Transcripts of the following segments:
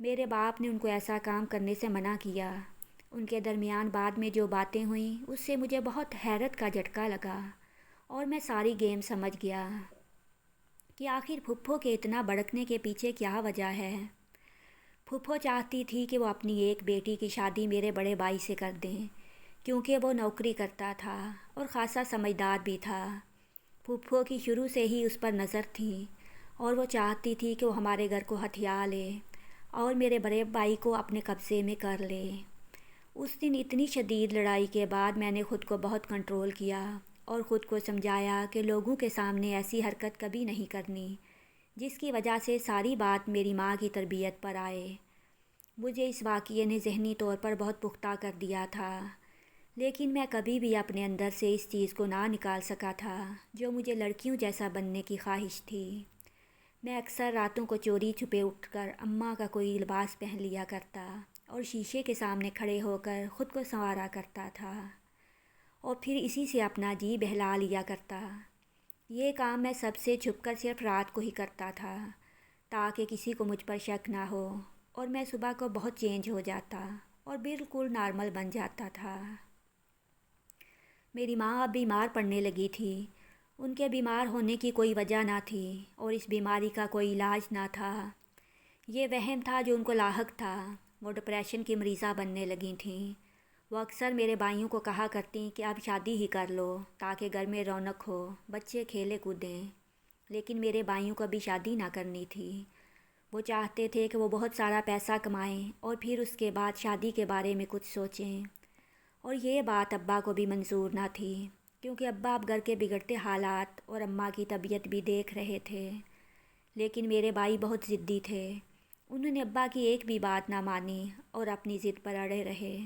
میرے باپ نے ان کو ایسا کام کرنے سے منع کیا۔ ان کے درمیان بعد میں جو باتیں ہوئیں اس سے مجھے بہت حیرت کا جھٹکا لگا اور میں ساری گیم سمجھ گیا کہ آخر پھپھو کے اتنا بڑکنے کے پیچھے کیا وجہ ہے۔ پھپھو چاہتی تھی کہ وہ اپنی ایک بیٹی کی شادی میرے بڑے بھائی سے کر دیں کیونکہ وہ نوکری کرتا تھا اور خاصا سمجھدار بھی تھا۔ پھپھو کی شروع سے ہی اس پر نظر تھی اور وہ چاہتی تھی کہ وہ ہمارے گھر کو ہتھیا لے اور میرے بڑے بھائی کو اپنے قبضے میں کر لے۔ اس دن اتنی شدید لڑائی کے بعد میں نے خود کو بہت کنٹرول کیا اور خود کو سمجھایا کہ لوگوں کے سامنے ایسی حرکت کبھی نہیں کرنی جس کی وجہ سے ساری بات میری ماں کی تربیت پر آئے۔ مجھے اس واقعے نے ذہنی طور پر بہت پختہ کر دیا تھا، لیکن میں کبھی بھی اپنے اندر سے اس چیز کو نہ نکال سکا تھا جو مجھے لڑکیوں جیسا بننے کی خواہش تھی۔ میں اکثر راتوں کو چوری چھپے اٹھ کر اماں کا کوئی لباس پہن لیا کرتا اور شیشے کے سامنے کھڑے ہو کر خود کو سنوارا کرتا تھا اور پھر اسی سے اپنا جی بہلا لیا کرتا۔ یہ کام میں سب سے چھپ کر صرف رات کو ہی کرتا تھا تاکہ کسی کو مجھ پر شک نہ ہو اور میں صبح کو بہت چینج ہو جاتا اور بالکل نارمل بن جاتا تھا۔ میری ماں اب بیمار پڑنے لگی تھی۔ ان کے بیمار ہونے کی کوئی وجہ نہ تھی اور اس بیماری کا کوئی علاج نہ تھا۔ یہ وہم تھا جو ان کو لاحق تھا۔ وہ ڈپریشن کی مریضہ بننے لگی تھیں۔ وہ اکثر میرے بھائیوں کو کہا کرتیں کہ اب شادی ہی کر لو تاکہ گھر میں رونق ہو، بچے کھیلے کودیں، لیکن میرے بھائیوں کو ابھی شادی نہ کرنی تھی۔ وہ چاہتے تھے کہ وہ بہت سارا پیسہ کمائیں اور پھر اس کے بعد شادی کے بارے میں کچھ سوچیں، اور یہ بات ابا کو بھی منظور نہ تھی کیونکہ ابا اب گھر کے بگڑتے حالات اور اماں کی طبیعت بھی دیکھ رہے تھے۔ لیکن میرے بھائی بہت ضدی تھے۔ انہوں نے ابا کی ایک بھی بات نہ مانی اور اپنی ضد پر اڑے رہے۔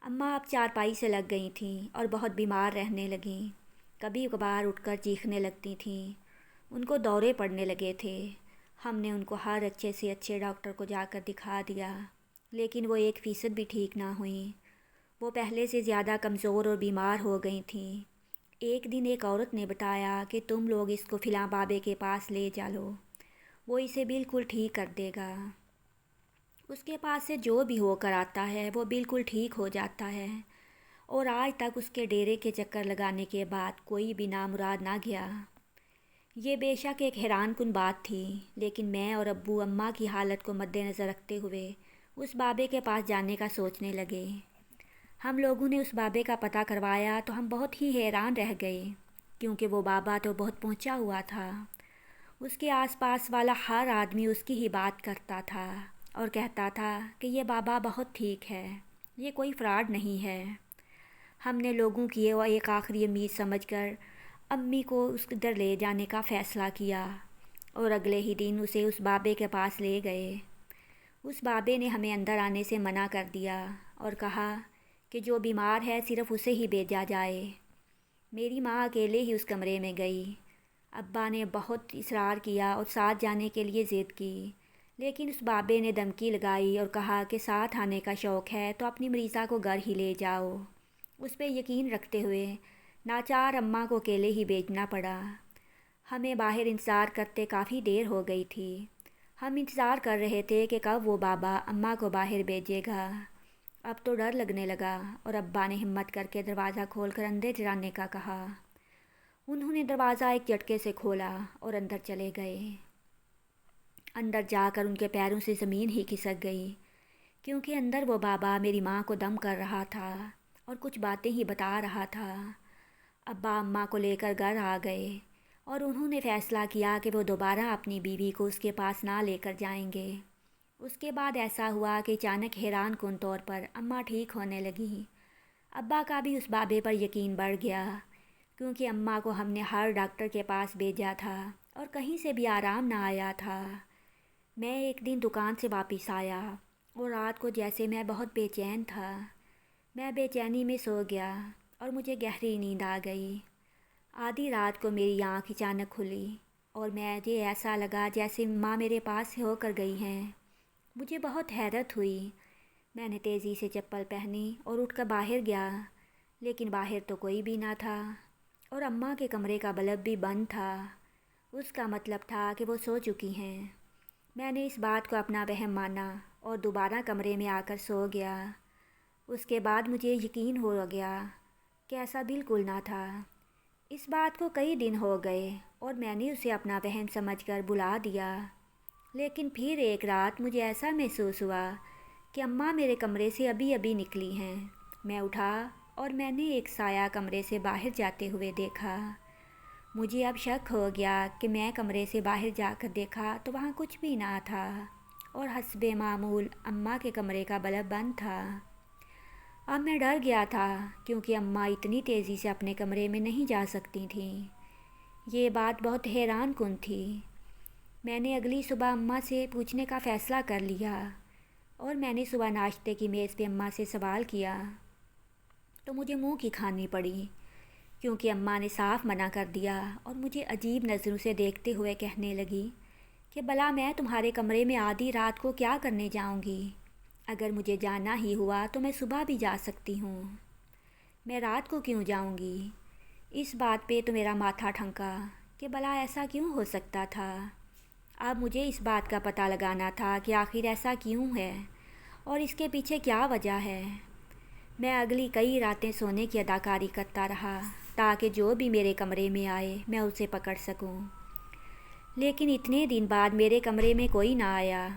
اماں اب چارپائی سے لگ گئی تھیں اور بہت بیمار رہنے لگیں۔ کبھی کبھار اٹھ کر چیخنے لگتی تھیں۔ ان کو دورے پڑنے لگے تھے۔ ہم نے ان کو ہر اچھے سے اچھے ڈاکٹر کو جا کر دکھا دیا، لیکن وہ 1% بھی ٹھیک نہ ہوئیں۔ وہ پہلے سے زیادہ کمزور اور بیمار ہو گئی تھیں۔ ایک دن ایک عورت نے بتایا کہ تم لوگ اس کو فلاں بابے کے پاس لے چلو، وہ اسے بالکل ٹھیک کر دے گا۔ اس کے پاس سے جو بھی ہو کر آتا ہے وہ بالکل ٹھیک ہو جاتا ہے، اور آج تک اس کے ڈیرے کے چکر لگانے کے بعد کوئی بھی نامراد نہ گیا۔ یہ بے شک ایک حیران کن بات تھی، لیکن میں اور ابو اماں کی حالت کو مد نظر رکھتے ہوئے اس بابے کے پاس جانے کا سوچنے لگے۔ ہم لوگوں نے اس بابے کا پتہ کروایا تو ہم بہت ہی حیران رہ گئے کیونکہ وہ بابا تو بہت پہنچا ہوا تھا۔ اس کے آس پاس والا ہر آدمی اس کی ہی بات کرتا تھا اور کہتا تھا کہ یہ بابا بہت ٹھیک ہے، یہ کوئی فراڈ نہیں ہے۔ ہم نے لوگوں کی وہ ایک آخری امید سمجھ کر امی کو اس ادھر لے جانے کا فیصلہ کیا اور اگلے ہی دن اسے اس بابے کے پاس لے گئے۔ اس بابے نے ہمیں اندر آنے سے منع کر دیا اور کہا کہ جو بیمار ہے صرف اسے ہی بھیجا جائے۔ میری ماں اکیلے ہی اس کمرے میں گئی۔ ابا نے بہت اصرار کیا اور ساتھ جانے کے لیے ضد کی، لیکن اس بابے نے دھمکی لگائی اور کہا کہ ساتھ آنے کا شوق ہے تو اپنی مریضہ کو گھر ہی لے جاؤ۔ اس پہ یقین رکھتے ہوئے ناچار اماں کو اکیلے ہی بھیجنا پڑا۔ ہمیں باہر انتظار کرتے کافی دیر ہو گئی تھی۔ ہم انتظار کر رہے تھے کہ کب وہ بابا اماں کو باہر بھیجے گا۔ اب تو ڈر لگنے لگا اور ابا نے ہمت کر کے دروازہ کھول کر اندر جانے کا کہا۔ انہوں نے دروازہ ایک جھٹکے سے کھولا اور اندر چلے گئے۔ اندر جا کر ان کے پیروں سے زمین ہی کھسک گئی کیونکہ اندر وہ بابا میری ماں کو دم کر رہا تھا اور کچھ باتیں ہی بتا رہا تھا۔ ابا اماں کو لے کر گھر آ گئے اور انہوں نے فیصلہ کیا کہ وہ دوبارہ اپنی بیوی کو اس کے پاس نہ لے کر جائیں گے۔ اس کے بعد ایسا ہوا کہ اچانک حیران کن طور پر اماں ٹھیک ہونے لگیں۔ ابا کا بھی اس بابے پر یقین بڑھ گیا کیونکہ اماں کو ہم نے ہر ڈاکٹر کے پاس بھیجا تھا اور کہیں سے بھی آرام نہ آیا تھا۔ میں ایک دن دکان سے واپس آیا اور رات کو جیسے میں بہت بے چین تھا۔ میں بے چینی میں سو گیا اور مجھے گہری نیند آ گئی۔ آدھی رات کو میری آنکھ اچانک کھلی اور مجھے ایسا لگا جیسے ماں میرے پاس ہو کر گئی ہیں۔ مجھے بہت حیرت ہوئی۔ میں نے تیزی سے چپل پہنی اور اٹھ کر باہر گیا، لیکن باہر تو کوئی بھی نہ تھا اور اماں کے کمرے کا بلب بھی بند تھا۔ اس کا مطلب تھا کہ وہ سو چکی ہیں۔ میں نے اس بات کو اپنا وہم مانا اور دوبارہ کمرے میں آ کر سو گیا۔ اس کے بعد مجھے یقین ہو گیا کہ ایسا بالکل نہ تھا۔ اس بات کو کئی دن ہو گئے اور میں نے اسے اپنا وہم سمجھ کر بھلا دیا، لیکن پھر ایک رات مجھے ایسا محسوس ہوا کہ اماں میرے کمرے سے ابھی ابھی نکلی ہیں۔ میں اٹھا اور میں نے ایک سایہ کمرے سے باہر جاتے ہوئے دیکھا۔ مجھے اب شک ہو گیا کہ میں کمرے سے باہر جا کر دیکھا تو وہاں کچھ بھی نہ تھا اور حسب معمول اماں کے کمرے کا بلب بند تھا۔ اب میں ڈر گیا تھا کیونکہ اماں اتنی تیزی سے اپنے کمرے میں نہیں جا سکتی تھیں۔ یہ بات بہت حیران کن تھی۔ میں نے اگلی صبح اماں سے پوچھنے کا فیصلہ کر لیا اور میں نے صبح ناشتے کی میز پہ اماں سے سوال کیا تو مجھے منہ کی کھانی پڑی، کیونکہ اماں نے صاف منع کر دیا اور مجھے عجیب نظروں سے دیکھتے ہوئے کہنے لگی کہ بھلا میں تمہارے کمرے میں آدھی رات کو کیا کرنے جاؤں گی؟ اگر مجھے جانا ہی ہوا تو میں صبح بھی جا سکتی ہوں، میں رات کو کیوں جاؤں گی؟ اس بات پہ تو میرا ماتھا ٹھنکا کہ بھلا ایسا کیوں ہو سکتا تھا۔ اب مجھے اس بات کا پتہ لگانا تھا کہ آخر ایسا کیوں ہے اور اس کے پیچھے کیا وجہ ہے۔ میں اگلی کئی راتیں سونے کی اداکاری کرتا رہا تاکہ جو بھی میرے کمرے میں آئے میں اسے پکڑ سکوں، لیکن اتنے دن بعد میرے کمرے میں کوئی نہ آیا۔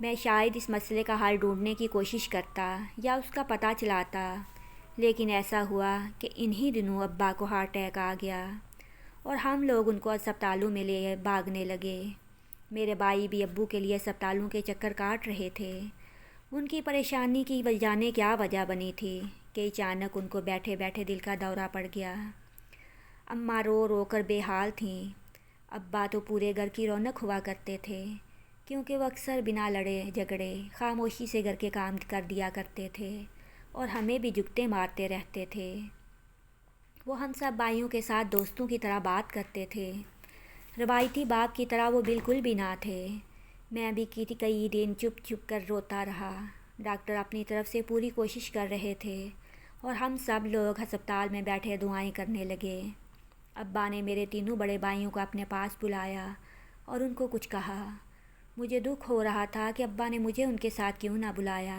میں شاید اس مسئلے کا حل ڈھونڈنے کی کوشش کرتا یا اس کا پتہ چلاتا، لیکن ایسا ہوا کہ انہی دنوں ابا کو ہارٹ اٹیک آ گیا اور ہم لوگ ان کو اسپتالوں میں لے بھاگنے لگے۔ میرے بھائی بھی ابو کے لیے اسپتالوں کے چکر کاٹ رہے تھے۔ ان کی پریشانی کی جانے کیا وجہ بنی تھی کہ اچانک ان کو بیٹھے بیٹھے دل کا دورہ پڑ گیا۔ اماں رو رو کر بے حال تھیں۔ ابا تو پورے گھر کی رونق ہوا کرتے تھے، کیونکہ وہ اکثر بنا لڑے جھگڑے خاموشی سے گھر کے کام کر دیا کرتے تھے اور ہمیں بھی جگتے مارتے رہتے تھے۔ وہ ہم سب بھائیوں کے ساتھ دوستوں کی طرح بات کرتے تھے۔ روایتی باپ کی طرح وہ بالکل بھی نہ تھے۔ میں بھی کئی دن چپ چپ کر روتا رہا۔ ڈاکٹر اپنی طرف سے پوری کوشش کر رہے تھے اور ہم سب لوگ ہسپتال میں بیٹھے دعائیں کرنے لگے۔ ابا نے میرے تینوں بڑے بھائیوں کو اپنے پاس بلایا اور ان کو کچھ کہا۔ مجھے دکھ ہو رہا تھا کہ ابا نے مجھے ان کے ساتھ کیوں نہ بلایا۔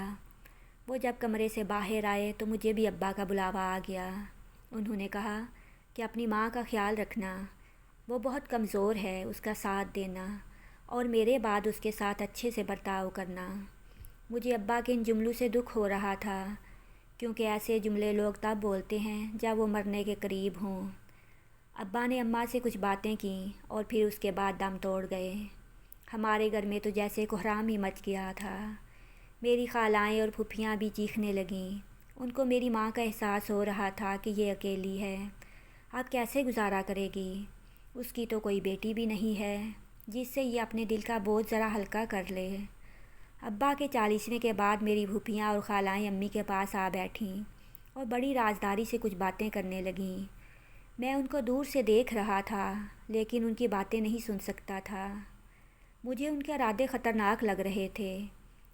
وہ جب کمرے سے باہر آئے تو مجھے بھی ابا کا بلاوا آ گیا۔ انہوں نے کہا کہ اپنی ماں کا خیال رکھنا، وہ بہت کمزور ہے، اس کا ساتھ دینا اور میرے بعد اس کے ساتھ اچھے سے برتاؤ کرنا۔ مجھے ابا کے ان جملوں سے دکھ ہو رہا تھا، کیونکہ ایسے جملے لوگ تب بولتے ہیں جب وہ مرنے کے قریب ہوں۔ ابا نے اماں سے کچھ باتیں کیں اور پھر اس کے بعد دم توڑ گئے۔ ہمارے گھر میں تو جیسے کہرام ہی مچ گیا تھا۔ میری خالائیں اور پھوپھیاں بھی چیخنے لگیں۔ ان کو میری ماں کا احساس ہو رہا تھا کہ یہ اکیلی ہے، اب کیسے گزارا کرے گی؟ اس کی تو کوئی بیٹی بھی نہیں ہے جس سے یہ اپنے دل کا بوجھ ذرا ہلکا کر لے۔ ابا کے 40ویں کے بعد میری پھوپھیاں اور خالائیں امی کے پاس آ بیٹھیں اور بڑی رازداری سے کچھ باتیں کرنے لگیں۔ میں ان کو دور سے دیکھ رہا تھا لیکن ان کی باتیں نہیں سن سکتا تھا۔ مجھے ان کے ارادے خطرناک لگ رہے تھے۔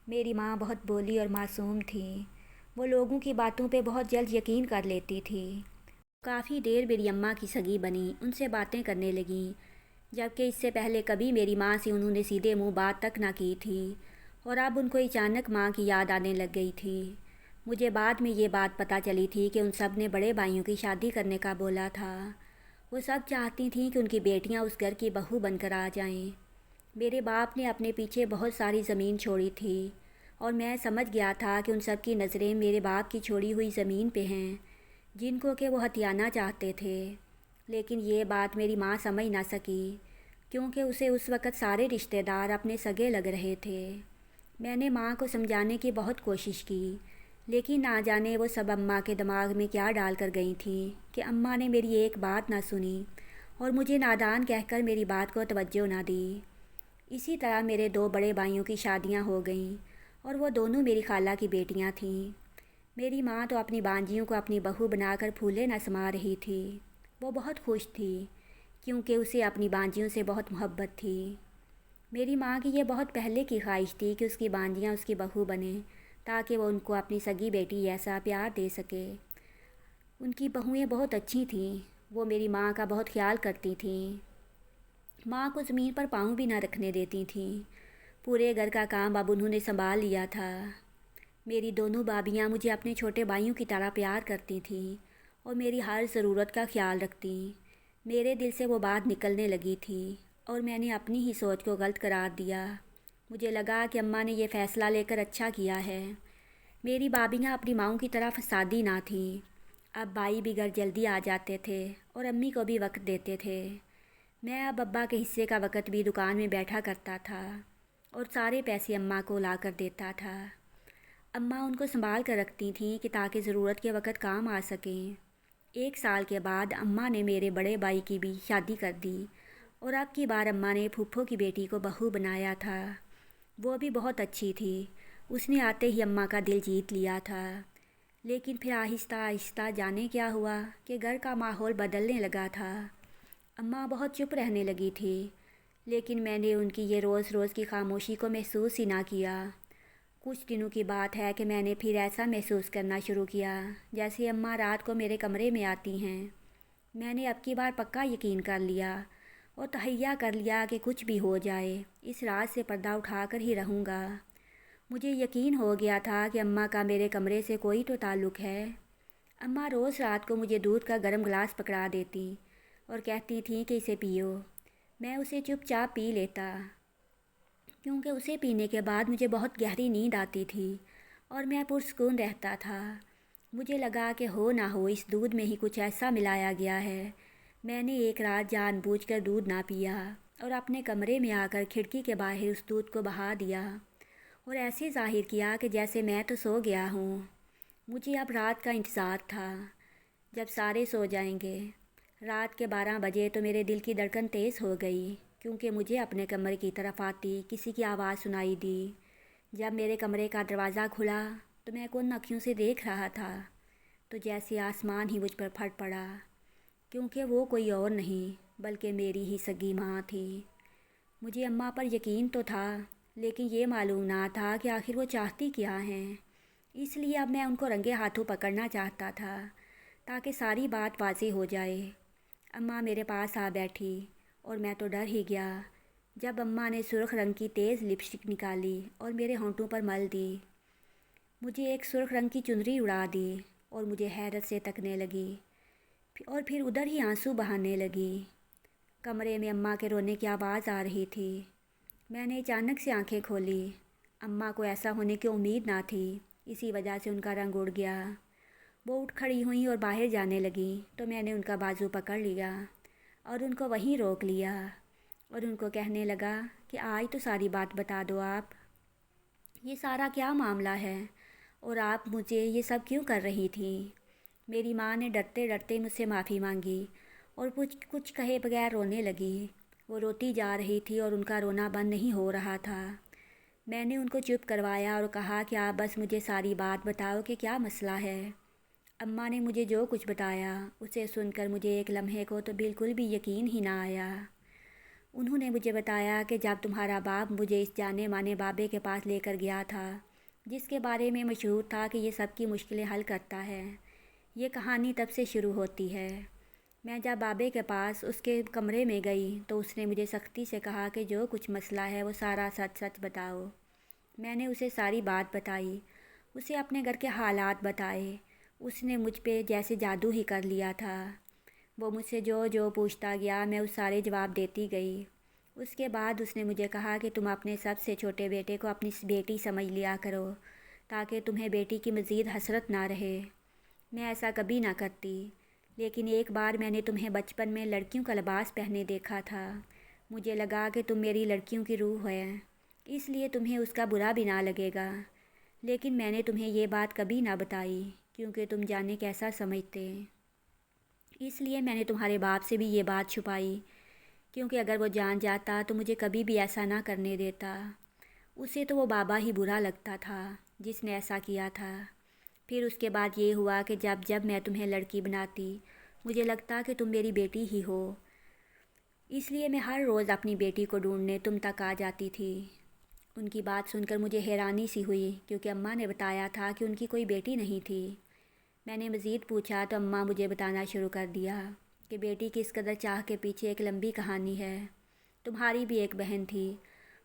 میری ماں بہت بولی اور معصوم تھی۔ وہ لوگوں کی باتوں پہ بہت جلد یقین کر لیتی تھی۔ کافی دیر میری اماں کی سگی بنی ان سے باتیں کرنے لگیں، جبکہ اس سے پہلے کبھی میری ماں سے انہوں نے سیدھے منہ بات تک نہ کی تھی اور اب ان کو اچانک ماں کی یاد آنے لگ گئی تھی۔ مجھے بعد میں یہ بات پتہ چلی تھی کہ ان سب نے بڑے بھائیوں کی شادی کرنے کا بولا تھا۔ وہ سب چاہتی تھیں کہ ان کی بیٹیاں اس گھر کی بہو بن کر آ جائیں۔ میرے باپ نے اپنے پیچھے بہت ساری زمین چھوڑی تھی اور میں سمجھ گیا تھا کہ ان سب کی نظریں میرے باپ کی چھوڑی ہوئی زمین پہ ہیں جن کو کہ وہ ہتھیانا چاہتے تھے، لیکن یہ بات میری ماں سمجھ نہ سکی کیونکہ اسے اس وقت سارے رشتہ دار اپنے سگے لگ رہے تھے۔ میں نے ماں کو سمجھانے کی بہت کوشش کی، لیکن نہ جانے وہ سب اماں کے دماغ میں کیا ڈال کر گئی تھیں کہ اماں نے میری ایک بات نہ سنی اور مجھے نادان کہہ کر میری بات کو توجہ نہ دی۔ اسی طرح میرے 2 بڑے بھائیوں کی شادیاں ہو گئیں اور وہ دونوں میری خالہ کی بیٹیاں تھیں۔ میری ماں تو اپنی بانجیوں کو اپنی بہو بنا کر پھولے نہ سما رہی تھی۔ وہ بہت خوش تھی کیونکہ اسے اپنی بانجیوں سے بہت محبت تھی۔ میری ماں کی یہ بہت پہلے کی خواہش تھی کہ اس کی بانجیاں اس کی بہو بنیں تاکہ وہ ان کو اپنی سگی بیٹی جیسا پیار دے سکے۔ ان کی بہوئیں بہت اچھی تھیں، وہ میری ماں کا بہت خیال کرتی تھیں۔ ماں کو زمین پر پاؤں بھی نہ رکھنے دیتی تھیں۔ پورے گھر کا کام اب انہوں نے سنبھال لیا تھا۔ میری دونوں بھابیاں مجھے اپنے چھوٹے بھائیوں کی طرح پیار کرتی تھیں اور میری ہر ضرورت کا خیال رکھتیں۔ میرے دل سے وہ بات نکلنے لگی تھی اور میں نے اپنی ہی سوچ کو غلط قرار دیا۔ مجھے لگا کہ اماں نے یہ فیصلہ لے کر اچھا کیا ہے۔ میری بھابیاں اپنی ماؤں کی طرح فسادی نہ تھیں۔ اب بھائی بھی گھر جلدی آ جاتے تھے اور امی کو بھی وقت دیتے تھے۔ میں اب ابا کے حصے کا وقت بھی دکان میں بیٹھا کرتا تھا اور سارے پیسے اماں کو لا کر دیتا تھا۔ اماں ان کو سنبھال کر رکھتی تھیں کہ تاکہ ضرورت کے وقت کام آ سکیں۔ 1 سال کے بعد اماں نے میرے بڑے بھائی کی بھی شادی کر دی اور اب کی بار اماں نے پھپھو کی بیٹی کو بہو بنایا تھا۔ وہ بھی بہت اچھی تھی۔ اس نے آتے ہی اماں کا دل جیت لیا تھا۔ لیکن پھر آہستہ آہستہ جانے کیا ہوا کہ گھر کا ماحول بدلنے لگا تھا۔ اماں بہت چپ رہنے لگی تھی، لیکن میں نے ان کی یہ روز روز کی خاموشی کو محسوس ہی نہ کیا۔ کچھ دنوں کی بات ہے کہ میں نے پھر ایسا محسوس کرنا شروع کیا جیسے اماں رات کو میرے کمرے میں آتی ہیں۔ میں نے اب کی بار پکا یقین کر لیا اور تہیہ کر لیا کہ کچھ بھی ہو جائے اس رات سے پردہ اٹھا کر ہی رہوں گا۔ مجھے یقین ہو گیا تھا کہ اماں کا میرے کمرے سے کوئی تو تعلق ہے۔ اماں روز رات کو مجھے دودھ کا گرم گلاس پکڑا دیتی اور کہتی تھیں کہ اسے پیو۔ میں اسے چپ چاپ پی لیتا، کیونکہ اسے پینے کے بعد مجھے بہت گہری نیند آتی تھی اور میں پرسکون رہتا تھا۔ مجھے لگا کہ ہو نہ ہو اس دودھ میں ہی کچھ ایسا ملایا گیا ہے۔ میں نے ایک رات جان بوجھ کر دودھ نہ پیا اور اپنے کمرے میں آ کر کھڑکی کے باہر اس دودھ کو بہا دیا اور ایسے ظاہر کیا کہ جیسے میں تو سو گیا ہوں۔ مجھے اب رات کا انتظار تھا، جب سارے سو جائیں گے۔ رات کے 12 بجے تو میرے دل کی دھڑکن تیز ہو گئی، کیونکہ مجھے اپنے کمرے کی طرف آتی کسی کی آواز سنائی دی۔ جب میرے کمرے کا دروازہ کھلا تو میں کن اکھیوں سے دیکھ رہا تھا تو جیسے آسمان ہی مجھ پر پھٹ پڑا، کیونکہ وہ کوئی اور نہیں بلکہ میری ہی سگی ماں تھی۔ مجھے اماں پر یقین تو تھا، لیکن یہ معلوم نہ تھا کہ آخر وہ چاہتی کیا ہیں۔ اس لیے اب میں ان کو رنگے ہاتھوں پکڑنا چاہتا تھا تاکہ ساری بات واضح ہو جائے۔ اماں میرے پاس آ بیٹھی اور میں تو ڈر ہی گیا جب اماں نے سرخ رنگ کی تیز لپسٹک نکالی اور میرے ہونٹوں پر مل دی۔ مجھے ایک سرخ رنگ کی چنری اڑا دی اور مجھے حیرت سے تکنے لگی اور پھر ادھر ہی آنسو بہانے لگی۔ کمرے میں اماں کے رونے کی آواز آ رہی تھی۔ میں نے اچانک سے آنکھیں کھولی۔ اماں کو ایسا ہونے کی امید نہ تھی، اسی وجہ سے ان کا رنگ اڑ گیا۔ وہ اٹھ کھڑی ہوئیں اور باہر جانے لگیں تو میں نے ان کا بازو پکڑ لیا اور ان کو وہیں روک لیا اور ان کو کہنے لگا کہ آج تو ساری بات بتا دو آپ، یہ سارا کیا معاملہ ہے اور آپ مجھے یہ سب کیوں کر رہی تھیں۔ میری ماں نے ڈرتے ڈرتے مجھ سے معافی مانگی اور کچھ کہے بغیر رونے لگی۔ وہ روتی جا رہی تھی اور ان کا رونا بند نہیں ہو رہا تھا۔ میں نے ان کو چپ کروایا اور کہا کہ آپ بس مجھے ساری بات بتاؤ کہ کیا مسئلہ ہے۔ اماں نے مجھے جو کچھ بتایا اسے سن کر مجھے ایک لمحے کو تو بالکل بھی یقین ہی نہ آیا۔ انہوں نے مجھے بتایا کہ جب تمہارا باپ مجھے اس جانے مانے بابے کے پاس لے کر گیا تھا، جس کے بارے میں مشہور تھا کہ یہ سب کی مشکلیں حل کرتا ہے، یہ کہانی تب سے شروع ہوتی ہے۔ میں جب بابے کے پاس اس کے کمرے میں گئی تو اس نے مجھے سختی سے کہا کہ جو کچھ مسئلہ ہے وہ سارا سچ سچ بتاؤ۔ میں نے اسے ساری بات بتائی، اسے اپنے گھر کے حالات بتائے۔ اس نے مجھ پہ جیسے جادو ہی کر لیا تھا۔ وہ مجھ سے جو جو پوچھتا گیا میں اس سارے جواب دیتی گئی۔ اس کے بعد اس نے مجھے کہا کہ تم اپنے سب سے چھوٹے بیٹے کو اپنی بیٹی سمجھ لیا کرو تاکہ تمہیں بیٹی کی مزید حسرت نہ رہے۔ میں ایسا کبھی نہ کرتی، لیکن ایک بار میں نے تمہیں بچپن میں لڑکیوں کا لباس پہنے دیکھا تھا۔ مجھے لگا کہ تم میری لڑکیوں کی روح ہے، اس لیے تمہیں اس کا برا بھی نہ لگے گا، لیکن میں نے تمہیں یہ بات کبھی نہ بتائی کیونکہ تم جانے کیسا سمجھتے۔ اس لیے میں نے تمہارے باپ سے بھی یہ بات چھپائی، کیونکہ اگر وہ جان جاتا تو مجھے کبھی بھی ایسا نہ کرنے دیتا۔ اسے تو وہ بابا ہی برا لگتا تھا جس نے ایسا کیا تھا۔ پھر اس کے بعد یہ ہوا کہ جب میں تمہیں لڑکی بناتی مجھے لگتا کہ تم میری بیٹی ہی ہو، اس لیے میں ہر روز اپنی بیٹی کو ڈھونڈنے تم تک آ جاتی تھی۔ ان کی بات سن کر مجھے حیرانی سی ہوئی، کیونکہ اماں نے بتایا تھا کہ ان کی کوئی بیٹی نہیں تھی۔ میں نے مزید پوچھا تو اماں مجھے بتانا شروع کر دیا کہ بیٹی کی اس قدر چاہ کے پیچھے ایک لمبی کہانی ہے۔ تمہاری بھی ایک بہن تھی،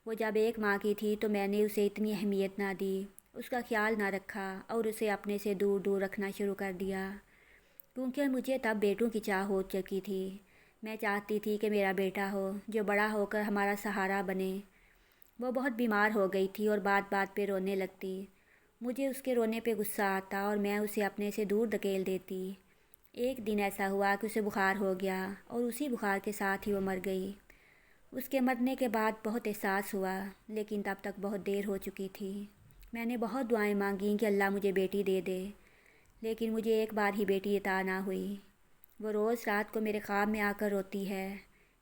وہ جب 1 ماہ کی تھی تو میں نے اسے اتنی اہمیت نہ دی، اس کا خیال نہ رکھا اور اسے اپنے سے دور دور رکھنا شروع کر دیا، کیونکہ مجھے تب بیٹوں کی چاہ ہو چکی تھی۔ میں چاہتی تھی کہ میرا بیٹا ہو جو بڑا ہو کر ہمارا سہارا بنے۔ وہ بہت بیمار ہو گئی تھی اور بات بات پہ رونے لگتی۔ مجھے اس کے رونے پہ غصہ آتا اور میں اسے اپنے سے دور دھکیل دیتی۔ ایک دن ایسا ہوا کہ اسے بخار ہو گیا اور اسی بخار کے ساتھ ہی وہ مر گئی۔ اس کے مرنے کے بعد بہت احساس ہوا، لیکن تب تک بہت دیر ہو چکی تھی۔ میں نے بہت دعائیں مانگیں کہ اللہ مجھے بیٹی دے دے، لیکن مجھے ایک بار ہی بیٹی عطا نہ ہوئی۔ وہ روز رات کو میرے خواب میں آ کر روتی ہے،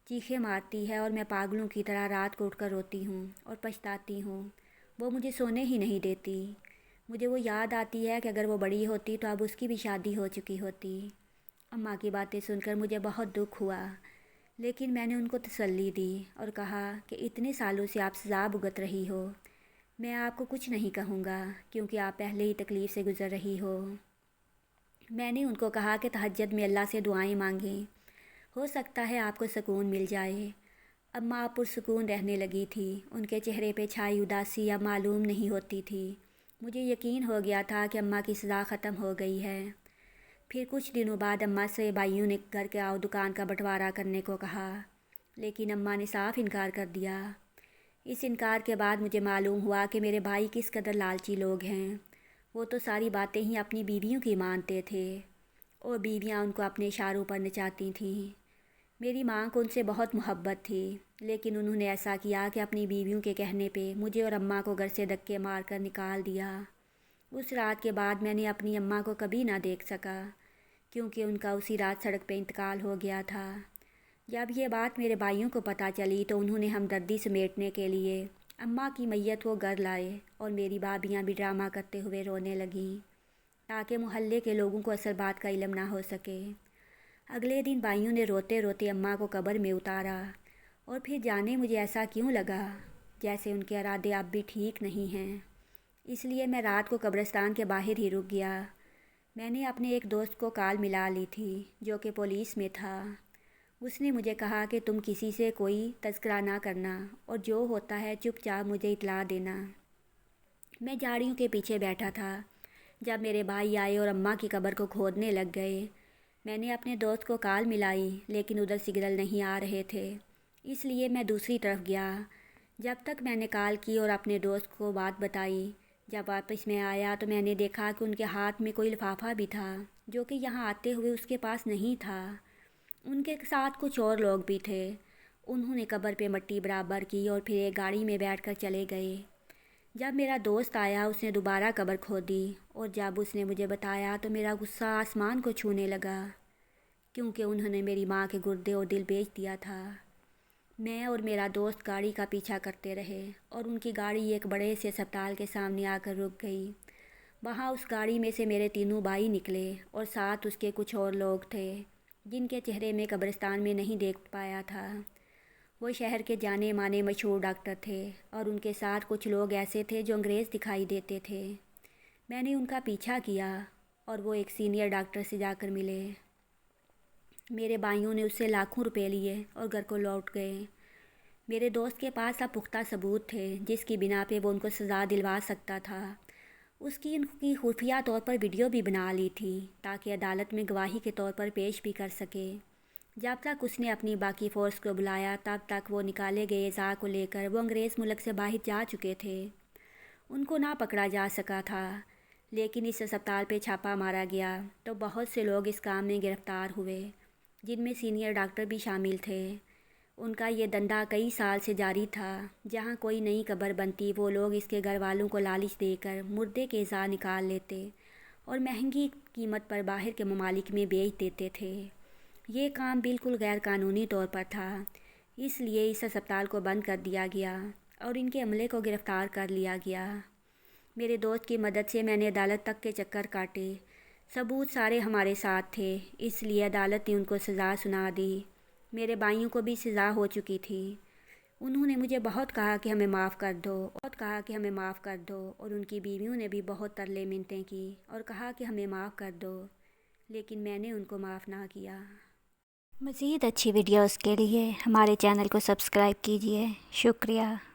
چیخیں مارتی ہے اور میں پاگلوں کی طرح رات کو اٹھ کر روتی ہوں اور پچھتاتی ہوں۔ وہ مجھے سونے ہی نہیں دیتی۔ مجھے وہ یاد آتی ہے کہ اگر وہ بڑی ہوتی تو اب اس کی بھی شادی ہو چکی ہوتی۔ اماں کی باتیں سن کر مجھے بہت دکھ ہوا، لیکن میں نے ان کو تسلی دی اور کہا کہ اتنے سالوں سے آپ سزا بھگت رہی ہو، میں آپ کو کچھ نہیں کہوں گا کیونکہ آپ پہلے ہی تکلیف سے گزر رہی ہو۔ میں نے ان کو کہا کہ تہجد میں اللہ سے دعائیں مانگیں، ہو سکتا ہے آپ کو سکون مل جائے۔ اماں پرسکون رہنے لگی تھی، ان کے چہرے پہ چھائی اداسی اب معلوم نہیں ہوتی تھی۔ مجھے یقین ہو گیا تھا کہ اماں کی سزا ختم ہو گئی ہے۔ پھر کچھ دنوں بعد اماں سے بھائیوں نے گھر کے دکان کا بٹوارا کرنے کو کہا، لیکن اماں نے صاف انکار کر دیا۔ اس انکار کے بعد مجھے معلوم ہوا کہ میرے بھائی کس قدر لالچی لوگ ہیں۔ وہ تو ساری باتیں ہی اپنی بیویوں کی مانتے تھے اور بیویاں ان کو اپنے اشاروں پر نچاتی تھیں۔ میری ماں کو ان سے بہت محبت تھی، لیکن انہوں نے ایسا کیا کہ اپنی بیویوں کے کہنے پہ مجھے اور اماں کو گھر سے دھکے مار کر نکال دیا۔ اس رات کے بعد میں نے اپنی اماں کو کبھی نہ دیکھ سکا، کیونکہ ان کا اسی رات سڑک پہ انتقال ہو گیا تھا۔ جب یہ بات میرے بھائیوں کو پتہ چلی تو انہوں نے ہمدردی سمیٹنے کے لیے اماں کی میت کو گھر لائے اور میری بھابیاں بھی ڈرامہ کرتے ہوئے رونے لگیں تاکہ محلے کے لوگوں کو اصل بات کا علم نہ ہو سکے۔ اگلے دن بھائیوں نے روتے روتے اماں کو قبر میں اتارا اور پھر جانے مجھے ایسا کیوں لگا جیسے ان کے ارادے اب بھی ٹھیک نہیں ہیں۔ اس لیے میں رات کو قبرستان کے باہر ہی رک گیا۔ میں نے اپنے ایک دوست کو کال ملا لی تھی جو کہ پولیس میں تھا۔ اس نے مجھے کہا کہ تم کسی سے کوئی تذکرہ نہ کرنا اور جو ہوتا ہے چپ چاپ مجھے اطلاع دینا۔ میں جھاڑیوں کے پیچھے بیٹھا تھا جب میرے بھائی آئے اور اماں کی قبر کو کھودنے لگ گئے۔ میں نے اپنے دوست کو کال ملائی لیکن ادھر سگنل نہیں آ رہے تھے، اس لیے میں دوسری طرف گیا۔ جب تک میں نے کال کی اور اپنے دوست کو بات بتائی، جب واپس میں آیا تو میں نے دیکھا کہ ان کے ہاتھ میں کوئی لفافہ بھی تھا جو کہ یہاں آتے ہوئے اس کے پاس نہیں تھا۔ ان کے ساتھ کچھ اور لوگ بھی تھے۔ انہوں نے قبر پہ مٹی برابر کی اور پھر ایک گاڑی میں بیٹھ کر چلے گئے۔ جب میرا دوست آیا اس نے دوبارہ قبر کھودی اور جب اس نے مجھے بتایا تو میرا غصہ آسمان کو چھونے لگا، کیونکہ انہوں نے میری ماں کے گردے اور دل بیچ دیا تھا۔ میں اور میرا دوست گاڑی کا پیچھا کرتے رہے اور ان کی گاڑی ایک بڑے سے اسپتال کے سامنے آ کر رک گئی۔ وہاں اس گاڑی میں سے میرے تینوں بھائی نکلے اور ساتھ اس کے کچھ اور لوگ تھے جن کے چہرے میں قبرستان میں نہیں دیکھ پایا تھا۔ وہ شہر کے جانے مانے مشہور ڈاکٹر تھے اور ان کے ساتھ کچھ لوگ ایسے تھے جو انگریز دکھائی دیتے تھے۔ میں نے ان کا پیچھا کیا اور وہ ایک سینئر ڈاکٹر سے جا کر ملے۔ میرے بھائیوں نے اس سے لاکھوں روپے لیے اور گھر کو لوٹ گئے۔ میرے دوست کے پاس اب پختہ ثبوت تھے جس کی بنا پہ وہ ان کو سزا دلوا سکتا تھا۔ اس کی ان کی خفیہ طور پر ویڈیو بھی بنا لی تھی تاکہ عدالت میں گواہی کے طور پر پیش بھی کر سکے۔ جب تک اس نے اپنی باقی فورس کو بلایا تب تک وہ نکالے گئے اعضاء کو لے کر وہ انگریز ملک سے باہر جا چکے تھے۔ ان کو نہ پکڑا جا سکا تھا، لیکن اس اسپتال پہ چھاپا مارا گیا تو بہت سے لوگ اس کام میں گرفتار ہوئے، جن میں سینئر ڈاکٹر بھی شامل تھے۔ ان کا یہ دھندا کئی سال سے جاری تھا۔ جہاں کوئی نئی قبر بنتی وہ لوگ اس کے گھر والوں کو لالچ دے کر مردے کے اعضاء نکال لیتے اور مہنگی قیمت پر باہر کے ممالک میں بیچ دیتے تھے۔ یہ کام بالکل غیر قانونی طور پر تھا، اس لیے اس اسپتال کو بند کر دیا گیا اور ان کے عملے کو گرفتار کر لیا گیا۔ میرے دوست کی مدد سے میں نے عدالت تک کے چکر کاٹے۔ ثبوت سارے ہمارے ساتھ تھے، اس لیے عدالت نے ان کو سزا سنا دی۔ میرے بھائیوں کو بھی سزا ہو چکی تھی۔ انہوں نے مجھے بہت کہا کہ ہمیں معاف کر دو، اور ان کی بیویوں نے بھی بہت ترلے منتیں کی اور کہا کہ ہمیں معاف کر دو، لیکن میں نے ان کو معاف نہ کیا۔ مزید اچھی ویڈیوز کے لیے ہمارے چینل کو سبسکرائب کیجیے۔ شکریہ۔